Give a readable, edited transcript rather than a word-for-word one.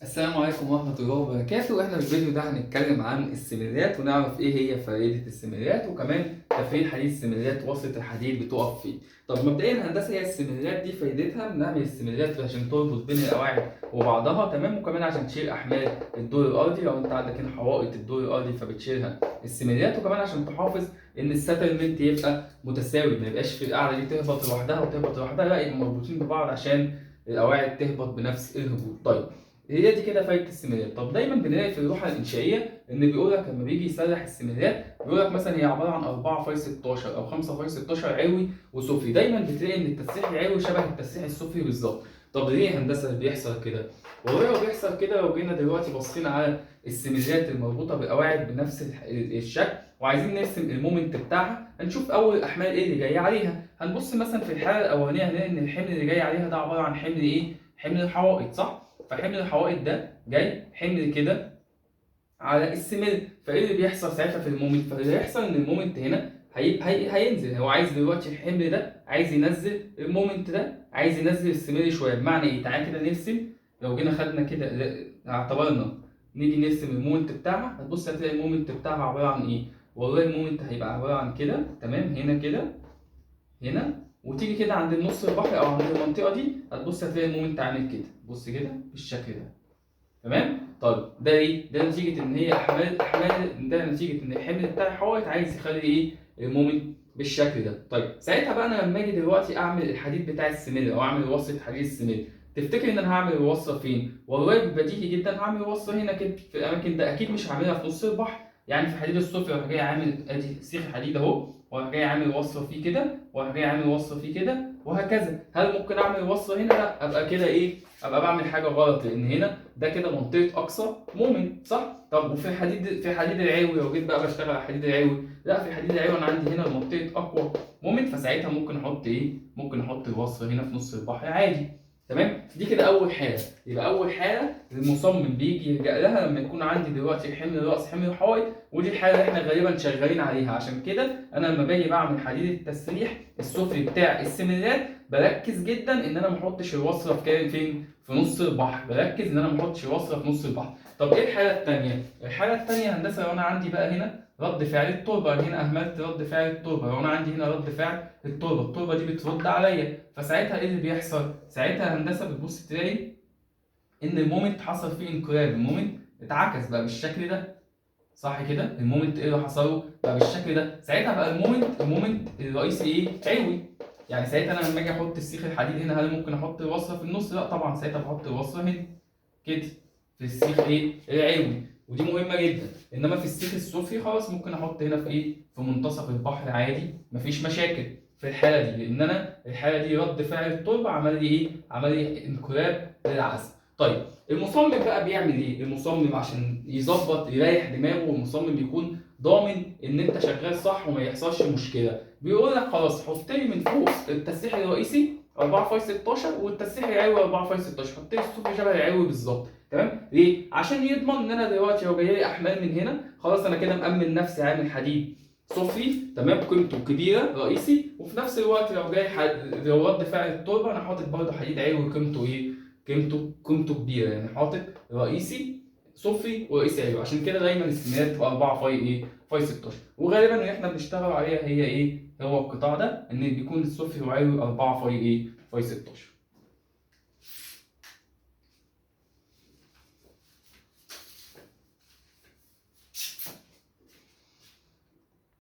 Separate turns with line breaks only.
السلام عليكم ورحمة الله وبركاته. احنا في الفيديو ده هنتكلم عن السيميلات ونعرف ايه هي فائدة السيميلات، وكمان تفريد حديد السيميلات وصلة الحديد بتقف فين. طب مبدئيا هندسة، هي السيميلات دي فايدتها بنعمل السيميلات عشان تربط بين القواعد وبعضها، تمام، وكمان عشان تشيل احمال الدور الارضي. لو انت عندك هنا حوائط الدور الارضي فبتشيلها السيميلات، وكمان عشان تحافظ ان الساتلمنت يبقى متساوي، ما يبقاش في القاعدة دي تهبط لوحدها وتهبط لوحدها، لا، يبقوا مربوطين ببعض عشان القواعد تهبط بنفس الهبوط. طيب هي دي كده فايده السيميلات. طب دايما بنلاقي في اللوحه الانشائيه ان بيقول لك لما بيجي يسرح السيميلات بيقول لك مثلا هي عباره عن 4/16 او 5/16 علوي وسفلي. دايما بتلاقي ان التسريح العلوي شبه التسريح السفلي بالظبط. طب ليه يا هندسه بيحصل كده؟ والله هو بيحصل كده لو جينا دلوقتي بصينا على السيميلات المربوطه بالقواعد بنفس الشكل وعايزين نرسم المومنت بتاعها، هنشوف اول الاحمال ايه اللي جايه عليها. هنبص مثلا في الحاله الاولانيه هنلاقي ان الحمل اللي جاي عليها ده عباره عن حمل ايه؟ حمل الحوائط، صح؟ فحمل الحوائط ده جاي حمل كده على السميل، فايه اللي بيحصل ساعتها في المومنت؟ فاللي هيحصل ان المومنت هنا هينزل. هو عايز دلوقتي الحمل ده عايز ينزل المومنت ده، عايز ينزل السميل شويه. بمعنى ايه؟ تعالى كده نرسم. لو جينا خدنا كده اعتبرنا نيجي نرسم المومنت بتاعها، هتبص هتلاقي المومنت بتاعها عباره عن ايه؟ والله المومنت هيبقى عباره عن كده، تمام، هنا كده، هنا، وتيجي كده عند النص البحر او عند المنطقه دي هتبص هتلاقي المومنت عامل كده، بص كده بالشكل ده، تمام. طيب ده ايه؟ ده نتيجه ان هي احمال ده نتيجه ان الحمل بتاع الحائط عايز يخلي ايه؟ المومنت بالشكل ده. طيب ساعتها بقى انا لما اجي دلوقتي اعمل الحديد بتاع السميل او اعمل وصله حديد السميل، تفتكر ان انا هعمل الوصله فين؟ والله بديهي جدا هعمل الوصله هنا كده في الاماكن ده، اكيد مش هعملها في نص البحر. يعني في حديد الصفر راح جاي عامل ادي سيخ حديد اهو، وراح جاي عامل وصله فيه كده، وراح جاي عامل وصله فيه كده، وهكذا. هل ممكن اعمل وصله هنا؟ لا، ابقى كده ايه؟ ابقى بعمل حاجه غلط، لان هنا ده كده منطقه اقصى مومنت، صح؟ طب وفي حديد العلوي، لو جيت بقى بشتغل على الحديد العلوي، لا، في حديد العلوي انا عندي هنا منطقه اقوى مومنت، فساعتها ممكن احط ايه؟ ممكن احط الوصله هنا في نص البحر عادي، تمام. دي كده اول حاله. يبقى اول حاله المصمم بيجي يلجأ لها لما يكون عندي دلوقتي حمل راس حمل الحائط، ودي الحاله اللي احنا غالبا شغالين عليها. عشان كده انا لما باجي بعمل حديد التسريح السفلي بتاع السمنات بركز جدا ان انا ما احطش الوصله فين؟ في نص البحر. بركز ان انا ما احطش الوصله في نص البحر. طب ايه الحاله الثانيه؟ الحاله الثانيه هندسه، لو انا عندي بقى هنا رد فعل التربه، هنا اهملت رد فعل التربه، لو انا عندي هنا رد فعل التربه دي بترد عليا، فساعتها ايه اللي بيحصل؟ ساعتها هندسه بتبص تلاقي ان المومنت حصل فيه انقلاب، المومنت اتعكس بقى بالشكل ده، صح كده؟ المومنت ايه اللي حصل له؟ بقى بالشكل ده. ساعتها بقى المومنت الرئيسي ايه؟ علوي. يعني ساعتها انا لما اجي احط السيخ الحديد هنا، هل ممكن احط الوصله في النص؟ لا طبعا، ساعتها بحط الوصله هنا كده في السيخ ايه؟ العلوي، ودي مهمه جدا. انما في السيخ السفلي خلاص ممكن احط هنا في ايه؟ في منتصف البحر عادي، مفيش مشاكل في الحاله دي، لان انا الحاله دي رد فعل التربه عمل لي ايه؟ عمل لي انقلاب للعزم. طيب المصمم بقى بيعمل ايه؟ المصمم عشان يظبط يريح دماغه، والمصمم بيكون ضامن ان انت شغال صح وما يحصلش مشكله، بيقول لك خلاص حط لي من فوق التسريح الرئيسي 4/16 والتسريح العلوي 4/16، حط لي السفلي شبه العلوي بالظبط، تمام؟ ليه؟ عشان يضمن ان انا دلوقتي لو جاي لي احمال من هنا خلاص انا كده مأمن نفسي، عامل حديد سفلي تمام قيمته كبيره رئيسي، وفي نفس الوقت لو جاي لو رد فعل التربه انا حاطط برضه حديد علوي قيمته ايه؟ قيمته كبيره، يعني حاطط رئيسي سفلي ورئيسي علوي. عشان كده دايما السميات بتبقى 4/16، وغالبا اللي احنا بنشتغل عليها هي ايه؟ هو القطاع ده ان بيكون السفلي وعلوي 4/16.